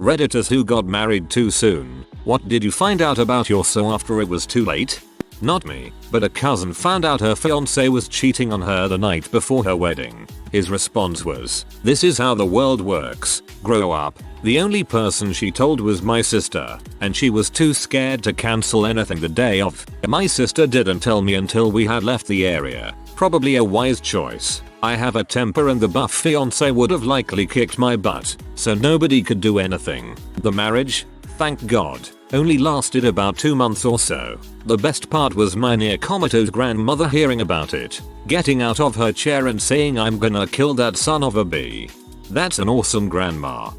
Redditors who got married too soon. What did you find out about your so after it was too late? Not me, but a cousin found out her fiance was cheating on her the night before her wedding. His response was, "This is how the world works. Grow up." The only person she told was my sister, and she was too scared to cancel anything the day of. My sister didn't tell me until we had left the area. Probably a wise choice. I have a temper and the buff fiance would have likely kicked my butt, so nobody could do anything. The marriage, thank God, only lasted about 2 months or so. The best part was my near comatose grandmother hearing about it, getting out of her chair and saying, "I'm gonna kill that son of a b." That's an awesome grandma.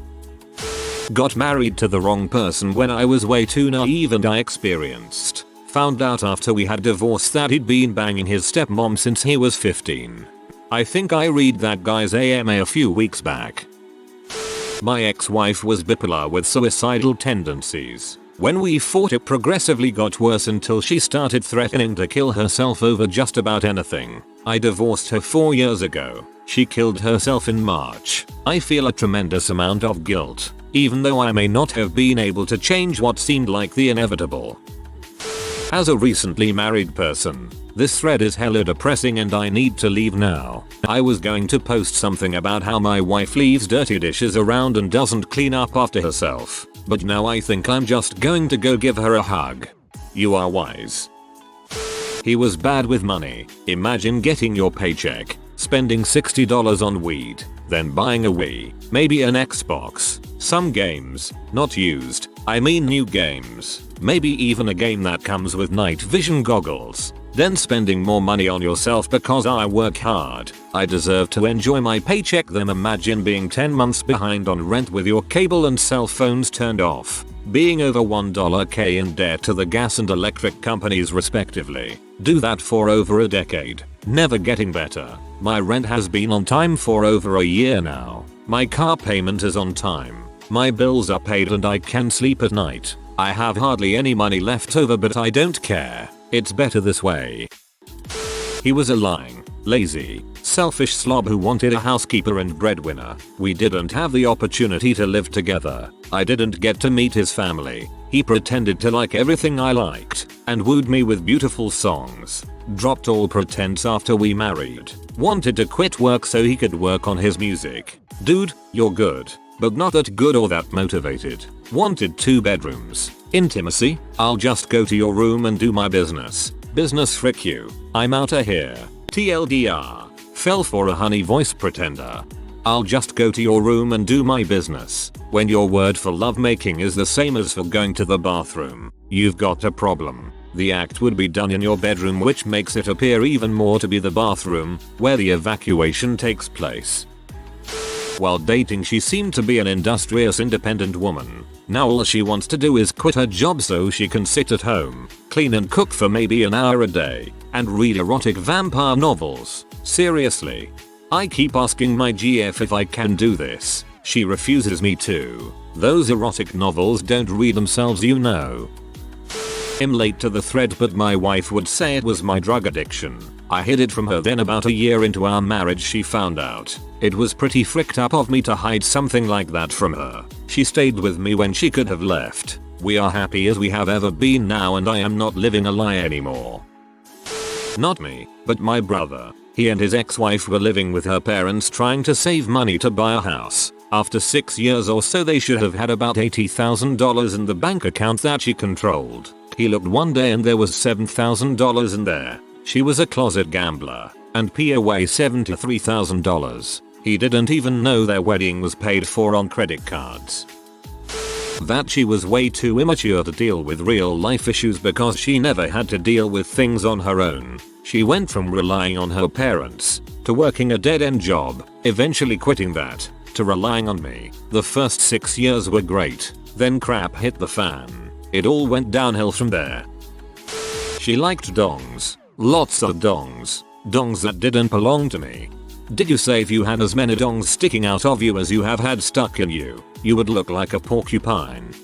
Got married to the wrong person when I was way too naive and inexperienced. Found out after we had divorced that he'd been banging his stepmom since he was 15. I think I read that guy's AMA a few weeks back. My ex-wife was bipolar with suicidal tendencies. When we fought, it progressively got worse until she started threatening to kill herself over just about anything. I divorced her 4 years ago. She killed herself in March. I feel a tremendous amount of guilt, even though I may not have been able to change what seemed like the inevitable. As a recently married person, this thread is hella depressing and I need to leave now. I was going to post something about how my wife leaves dirty dishes around and doesn't clean up after herself, but now I think I'm just going to go give her a hug. You are wise. He was bad with money. Imagine getting your paycheck, spending $60 on weed, then buying a Wii, maybe an Xbox, some games, not used, I mean new games, maybe even a game that comes with night vision goggles, then spending more money on yourself because I work hard, I deserve to enjoy my paycheck. Then imagine being 10 months behind on rent with your cable and cell phones turned off, being over $1,000K in debt to the gas and electric companies respectively. Do that for over a decade, never getting better. My rent has been on time for over a year now. My car payment is on time. My bills are paid and I can sleep at night. I have hardly any money left over, but I don't care. It's better this way. He was a lying, lazy, selfish slob who wanted a housekeeper and breadwinner. We didn't have the opportunity to live together. I didn't get to meet his family. He pretended to like everything I liked and wooed me with beautiful songs. Dropped all pretense after we married. Wanted to quit work so he could work on his music. Dude, you're good, but not that good or that motivated. Wanted 2 bedrooms. Intimacy? I'll just go to your room and do my business. Business, frick you. I'm outta here. TLDR. Fell for a honey voice pretender. I'll just go to your room and do my business. When your word for lovemaking is the same as for going to the bathroom, you've got a problem. The act would be done in your bedroom, which makes it appear even more to be the bathroom, where the evacuation takes place. While dating, she seemed to be an industrious, independent woman. Now all she wants to do is quit her job so she can sit at home, clean and cook for maybe an hour a day, and read erotic vampire novels. Seriously. I keep asking my GF if I can do this. She refuses me to. Those erotic novels don't read themselves, you know. I'm late to the thread, but my wife would say it was my drug addiction. I hid it from her, then about a year into our marriage she found out. It was pretty fricked up of me to hide something like that from her. She stayed with me when she could have left. We are happy as we have ever been now, and I am not living a lie anymore. Not me, but my brother. He and his ex-wife were living with her parents trying to save money to buy a house. After 6 years or so they should have had about $80,000 in the bank account that she controlled. He looked one day and there was $7,000 in there. She was a closet gambler and put away $73,000. He didn't even know their wedding was paid for on credit cards. That she was way too immature to deal with real life issues because she never had to deal with things on her own. She went from relying on her parents to working a dead-end job, eventually quitting that, to relying on me. The first 6 years were great, then crap hit the fan. It all went downhill from there. She liked dongs. Lots of dongs. Dongs that didn't belong to me. Did you say if you had as many dongs sticking out of you as you have had stuck in you, you would look like a porcupine?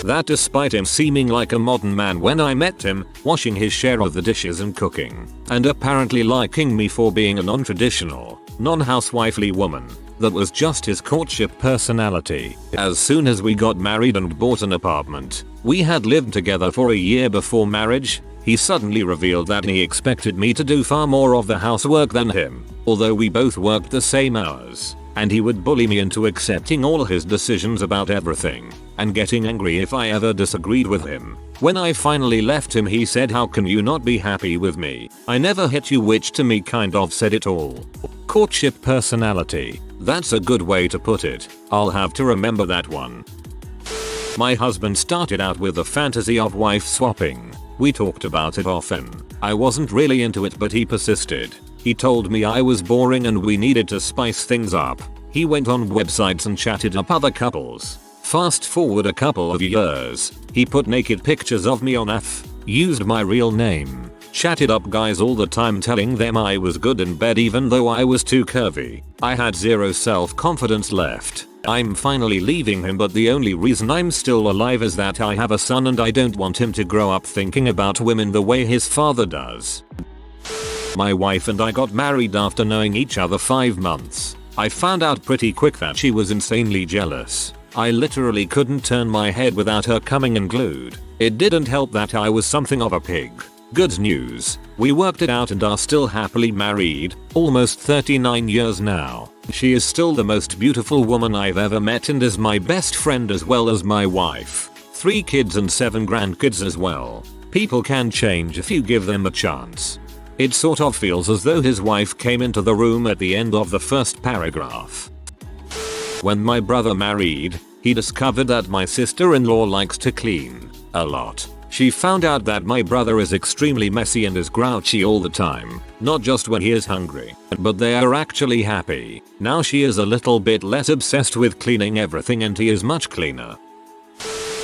That despite him seeming like a modern man when I met him, washing his share of the dishes and cooking, and apparently liking me for being a non-traditional, non-housewifely woman. That was just his courtship personality. As soon as we got married and bought an apartment, we had lived together for a year before marriage, he suddenly revealed that he expected me to do far more of the housework than him, although we both worked the same hours, and he would bully me into accepting all his decisions about everything, and getting angry if I ever disagreed with him. When I finally left him, he said, "How can you not be happy with me? I never hit you," which to me kind of said it all. Courtship personality. That's a good way to put it. I'll have to remember that one. My husband started out with the fantasy of wife swapping. We talked about it often. I wasn't really into it, but he persisted. He told me I was boring and we needed to spice things up. He went on websites and chatted up other couples. Fast forward a couple of years, he put naked pictures of me on used my real name, chatted up guys all the time telling them I was good in bed even though I was too curvy. I had zero self-confidence left. I'm finally leaving him, but the only reason I'm still alive is that I have a son and I don't want him to grow up thinking about women the way his father does. My wife and I got married after knowing each other 5 months. I found out pretty quick that she was insanely jealous. I literally couldn't turn my head without her coming unglued. It didn't help that I was something of a pig. Good news, we worked it out and are still happily married, almost 39 years now. She is still the most beautiful woman I've ever met and is my best friend as well as my wife. 3 kids and 7 grandkids as well. People can change if you give them a chance. It sort of feels as though his wife came into the room at the end of the first paragraph. When my brother married, he discovered that my sister-in-law likes to clean a lot. She found out that my brother is extremely messy and is grouchy all the time, not just when he is hungry, but they are actually happy. Now she is a little bit less obsessed with cleaning everything and he is much cleaner.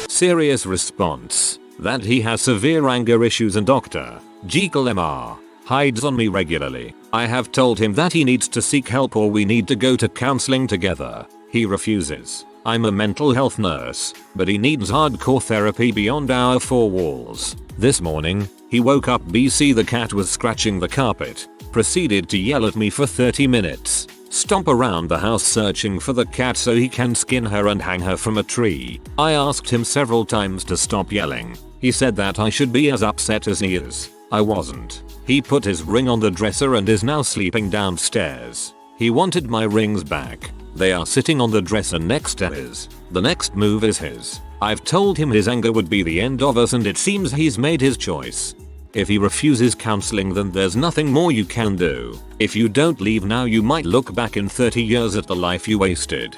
Serious response: that he has severe anger issues and Dr. Jekyll MR hides on me regularly. I have told him that he needs to seek help or we need to go to counseling together. He refuses. I'm a mental health nurse, but he needs hardcore therapy beyond our 4 walls. This morning, he woke up BC the cat was scratching the carpet, proceeded to yell at me for 30 minutes, stomp around the house searching for the cat so he can skin her and hang her from a tree. I asked him several times to stop yelling. He said that I should be as upset as he is. I wasn't. He put his ring on the dresser and is now sleeping downstairs. He wanted my rings back. They are sitting on the dresser next to his. The next move is his. I've told him his anger would be the end of us and it seems he's made his choice. If he refuses counseling, then there's nothing more you can do. If you don't leave now, you might look back in 30 years at the life you wasted.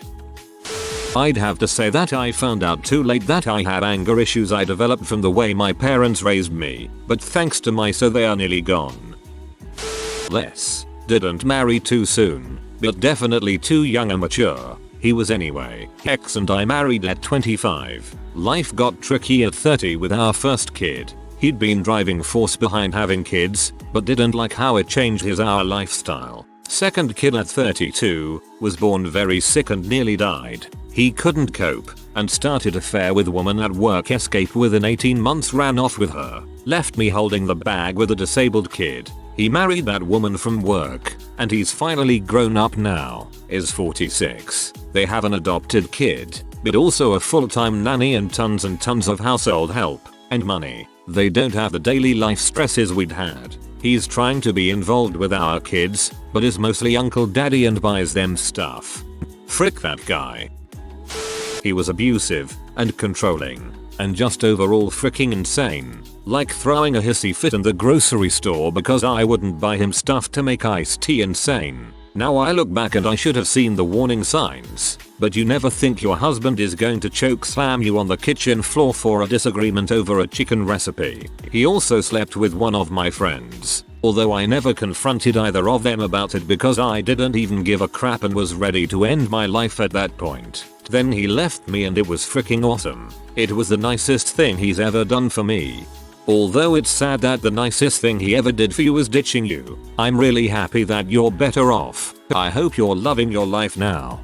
I'd have to say that I found out too late that I had anger issues I developed from the way my parents raised me, but thanks to my so they are nearly gone. Didn't marry too soon, but definitely too young and mature. He was anyway. Ex and I married at 25. Life got tricky at 30 with our first kid. He'd been driving force behind having kids, but didn't like how it changed our lifestyle. Second kid at 32, was born very sick and nearly died. He couldn't cope, and started affair with woman at work, escaped within 18 months, ran off with her, left me holding the bag with a disabled kid. He married that woman from work, and he's finally grown up now, is 46. They have an adopted kid, but also a full-time nanny and tons of household help, and money. They don't have the daily life stresses we'd had. He's trying to be involved with our kids, but is mostly uncle daddy and buys them stuff. Frick that guy. He was abusive, and controlling, and just overall freaking insane. Like throwing a hissy fit in the grocery store because I wouldn't buy him stuff to make iced tea. Insane. Now I look back and I should have seen the warning signs, but you never think your husband is going to choke slam you on the kitchen floor for a disagreement over a chicken recipe. He also slept with one of my friends, although I never confronted either of them about it because I didn't even give a crap and was ready to end my life at that point. Then he left me and it was freaking awesome. It was the nicest thing he's ever done for me. Although it's sad that the nicest thing he ever did for you is ditching you. I'm really happy that you're better off. I hope you're loving your life now.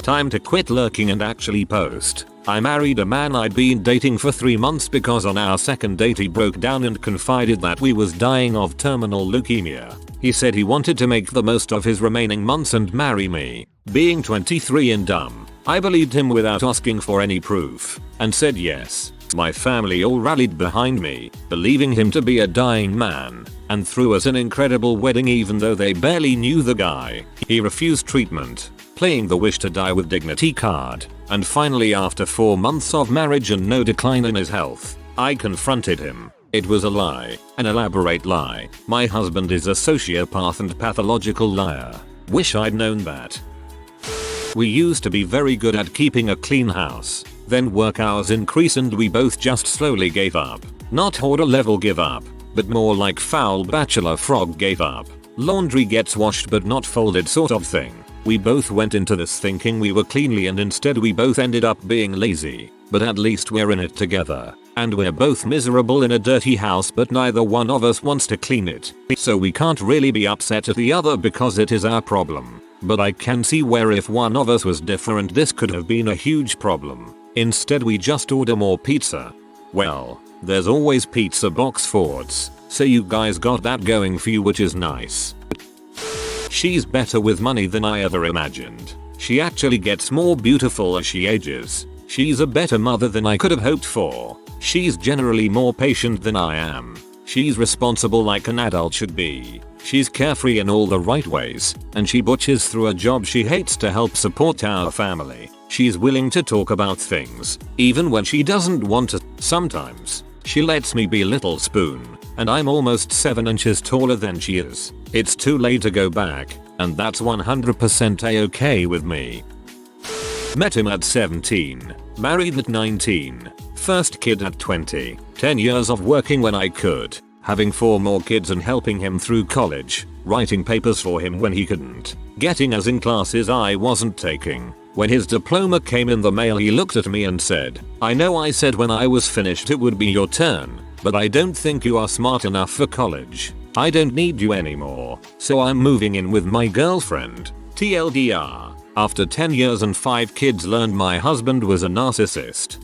Time to quit lurking and actually post. I married a man I'd been dating for 3 months because on our second date he broke down and confided that we was dying of terminal leukemia. He said he wanted to make the most of his remaining months and marry me. Being 23 and dumb, I believed him without asking for any proof, and said yes. My family all rallied behind me, believing him to be a dying man, and threw us an incredible wedding even though they barely knew the guy. He refused treatment, playing the wish to die with dignity card, and finally after 4 months of marriage and no decline in his health, I confronted him. It was a lie, an elaborate lie. My husband is a sociopath and pathological liar. Wish I'd known that. We used to be very good at keeping a clean house. Then work hours increase and we both just slowly gave up. Not hoarder level give up, but more like foul bachelor frog gave up. Laundry gets washed but not folded sort of thing. We both went into this thinking we were cleanly and instead we both ended up being lazy. But at least we're in it together. And we're both miserable in a dirty house but neither one of us wants to clean it. So we can't really be upset at the other because it is our problem. But I can see where if one of us was different this could have been a huge problem. Instead we just order more pizza. Well, there's always pizza box forwards, so you guys got that going for you which is nice. She's better with money than I ever imagined. She actually gets more beautiful as she ages. She's a better mother than I could have hoped for. She's generally more patient than I am. She's responsible like an adult should be. She's carefree in all the right ways, and she butches through a job she hates to help support our family. She's willing to talk about things, even when she doesn't want to. Sometimes, she lets me be little spoon, and I'm almost 7 inches taller than she is. It's too late to go back, and that's 100% a-okay with me. Met him at 17, married at 19, first kid at 20, 10 years of working when I could, having 4 more kids and helping him through college, writing papers for him when he couldn't, getting us in classes I wasn't taking. When his diploma came in the mail he looked at me and said, "I know I said when I was finished it would be your turn, but I don't think you are smart enough for college. I don't need you anymore, so I'm moving in with my girlfriend." TLDR. After 10 years and 5 kids learned my husband was a narcissist.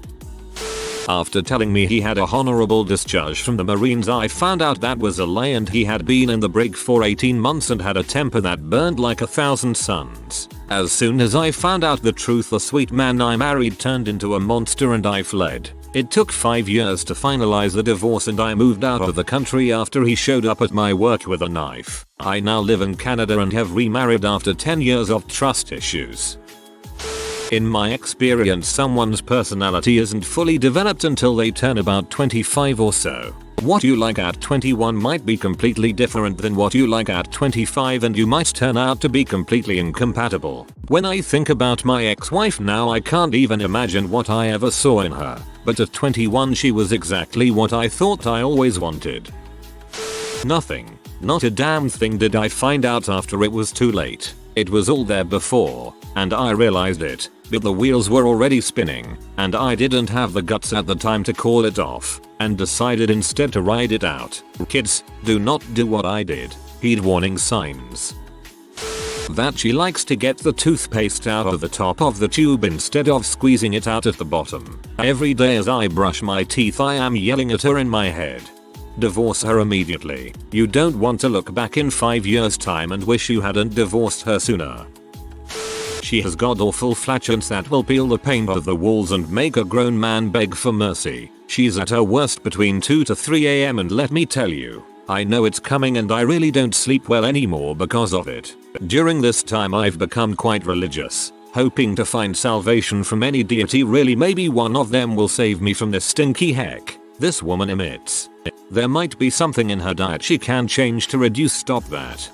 After telling me he had a honorable discharge from the Marines I found out that was a lie and he had been in the brig for 18 months and had a temper that burned like 1,000 suns. As soon as I found out the truth the sweet man I married turned into a monster and I fled. It took 5 years to finalize the divorce and I moved out of the country after he showed up at my work with a knife. I now live in Canada and have remarried after 10 years of trust issues. In my experience someone's personality isn't fully developed until they turn about 25 or so. What you like at 21 might be completely different than what you like at 25 and you might turn out to be completely incompatible. When I think about my ex-wife now I can't even imagine what I ever saw in her, but at 21 she was exactly what I thought I always wanted. Nothing, not a damn thing did I find out after it was too late. It was all there before, and I realized it, but the wheels were already spinning, and I didn't have the guts at the time to call it off, and decided instead to ride it out. Kids, do not do what I did. Heed warning signs. That she likes to get the toothpaste out of the top of the tube instead of squeezing it out at the bottom. Every day as I brush my teeth I am yelling at her in my head. Divorce her immediately. You don't want to look back in 5 years time and wish you hadn't divorced her sooner. She has god-awful flatulence that will peel the paint off the walls and make a grown man beg for mercy. She's at her worst between 2 to 3 AM and let me tell you, I know it's coming and I really don't sleep well anymore because of it. During this time I've become quite religious, hoping to find salvation from any deity really maybe one of them will save me from this stinky heck this woman emits. There might be something in her diet she can change to reduce stop that.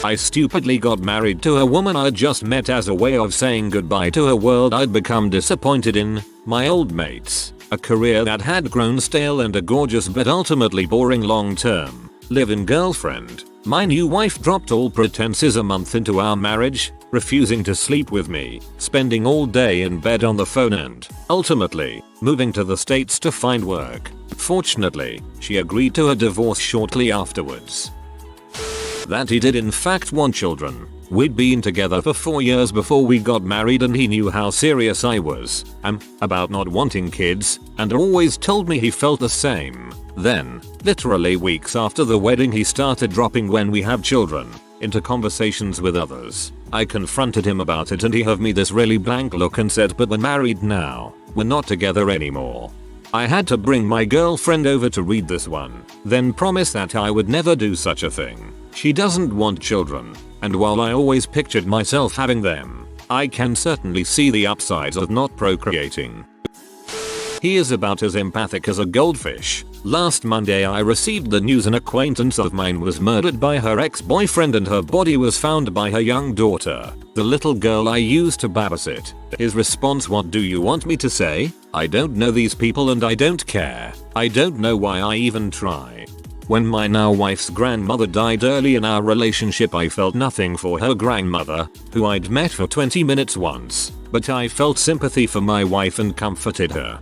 I stupidly got married to a woman I just met as a way of saying goodbye to a world I'd become disappointed in, my old mates, a career that had grown stale and a gorgeous but ultimately boring long-term live-in girlfriend. My new wife dropped all pretenses a month into our marriage, refusing to sleep with me, spending all day in bed on the phone and, ultimately, moving to the States to find work. Fortunately, she agreed to a divorce shortly afterwards. That he did in fact want children. We'd been together for 4 years before we got married and he knew how serious I was about not wanting kids and always told me he felt the same. Then, Literally weeks after the wedding he started dropping "when we have children" into conversations with others. I confronted him about it and he gave me this really blank look and said, "But we're married now, we're not together anymore." I had to bring my girlfriend over to read this one, then promise that I would never do such a thing. She doesn't want children, and while I always pictured myself having them, I can certainly see the upsides of not procreating. He is about as empathic as a goldfish. Last Monday I received the news an acquaintance of mine was murdered by her ex-boyfriend and her body was found by her young daughter, the little girl I used to babysit. His response: "What do you want me to say? I don't know these people and I don't care. I don't know why I even try." When my now wife's grandmother died early in our relationship, I felt nothing for her grandmother, who I'd met for 20 minutes once, but I felt sympathy for my wife and comforted her.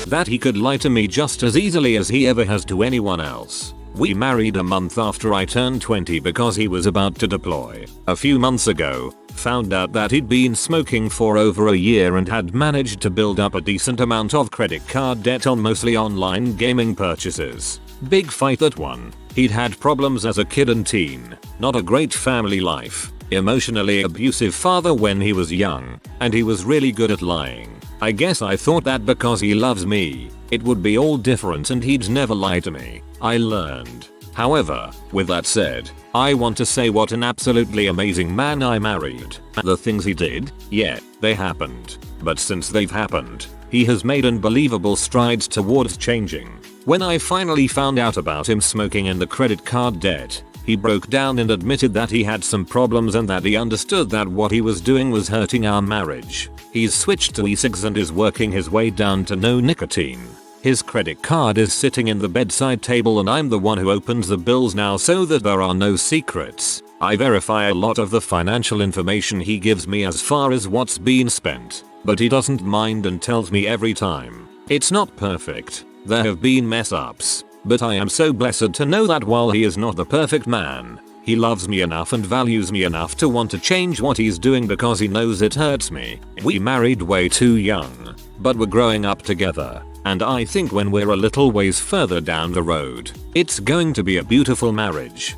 That he could lie to me just as easily as he ever has to anyone else. We married a month after I turned 20 because he was about to deploy. A few months ago, found out that he'd been smoking for over a year and had managed to build up a decent amount of credit card debt on mostly online gaming purchases. Big fight that one. He'd had problems as a kid and teen, not a great family life, emotionally abusive father when he was young, and he was really good at lying. I guess I thought that because he loves me, it would be all different and he'd never lie to me. I learned. However, with that said, I want to say what an absolutely amazing man I married. The things he did, yeah, they happened. But since they've happened, he has made unbelievable strides towards changing. When I finally found out about him smoking and the credit card debt, he broke down and admitted that he had some problems and that he understood that what he was doing was hurting our marriage. He's switched to e-cigs and is working his way down to no nicotine. His credit card is sitting in the bedside table and I'm the one who opens the bills now so that there are no secrets. I verify a lot of the financial information he gives me as far as what's been spent, but he doesn't mind and tells me every time. It's not perfect. There have been mess ups, but I am so blessed to know that while he is not the perfect man, he loves me enough and values me enough to want to change what he's doing because he knows it hurts me. We married way too young, but we're growing up together, and I think when we're a little ways further down the road, it's going to be a beautiful marriage.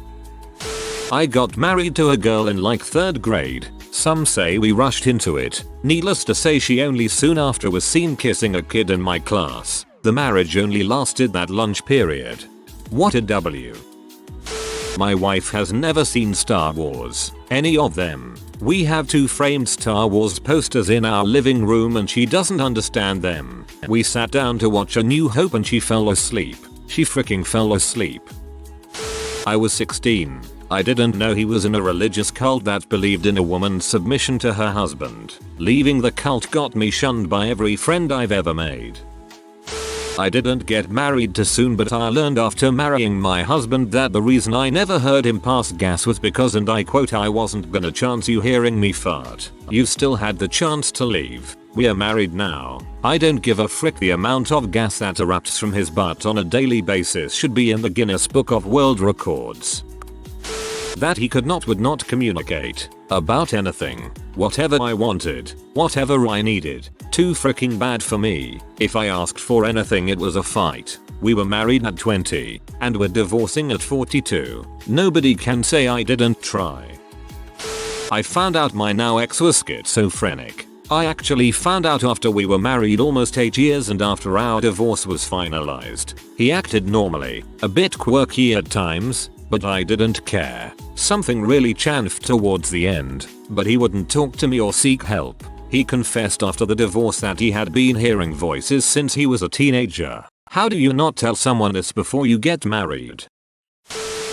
I got married to a girl in like 3rd grade. Some say we rushed into it. Needless to say, she only soon after was seen kissing a kid in my class. The marriage only lasted that lunch period. What a W. My wife has never seen Star Wars, any of them. We have 2 framed Star Wars posters in our living room and she doesn't understand them. We sat down to watch A New Hope and she fell asleep. She freaking fell asleep. I was 16. I didn't know he was in a religious cult that believed in a woman's submission to her husband. Leaving the cult got me shunned by every friend I've ever made. I didn't get married too soon, but I learned after marrying my husband that the reason I never heard him pass gas was because, and I quote, "I wasn't gonna chance you hearing me fart. You still had the chance to leave. We are married now. I don't give a frick. The amount of gas that erupts from his butt on a daily basis should be in the Guinness Book of World Records." That he would not communicate about anything, whatever I wanted, whatever I needed. Too freaking bad for me. If I asked for anything, it was a fight. We were married at 20 and we're divorcing at 42. Nobody can say I didn't try. I found out my now ex was schizophrenic. I actually found out after we were married almost 8 years and after our divorce was finalized. He acted normally, a bit quirky at times, but I didn't care. Something really chafed towards the end, but he wouldn't talk to me or seek help. He confessed after the divorce that he had been hearing voices since he was a teenager. How do you not tell someone this before you get married?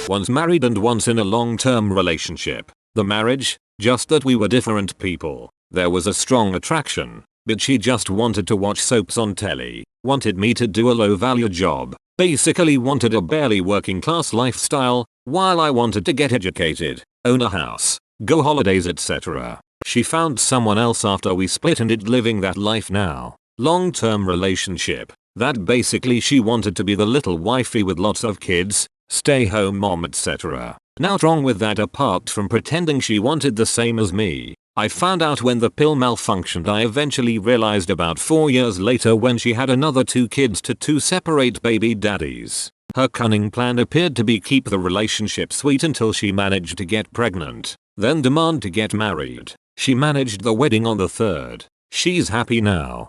Once married and once in a long-term relationship. The marriage, just that we were different people. There was a strong attraction, but she just wanted to watch soaps on telly, wanted me to do a low-value job, basically wanted a barely working class lifestyle, while I wanted to get educated, own a house, go holidays, etc. She found someone else after we split and is living that life now. Long-term relationship. That basically she wanted to be the little wifey with lots of kids, stay home mom, etc. Not wrong with that apart from pretending she wanted the same as me. I found out when the pill malfunctioned. I eventually realized about 4 years later when she had another 2 kids to 2 separate baby daddies. Her cunning plan appeared to be keep the relationship sweet until she managed to get pregnant, then demand to get married. She managed the wedding on the 3rd. She's happy now.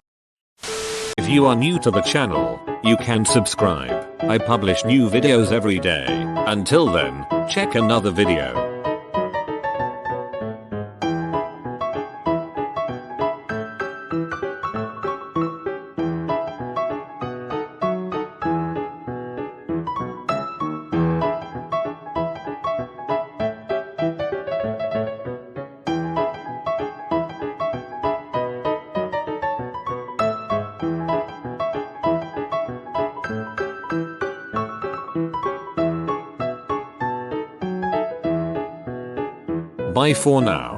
If you are new to the channel, you can subscribe. I publish new videos every day. Until then, check another video. Bye for now.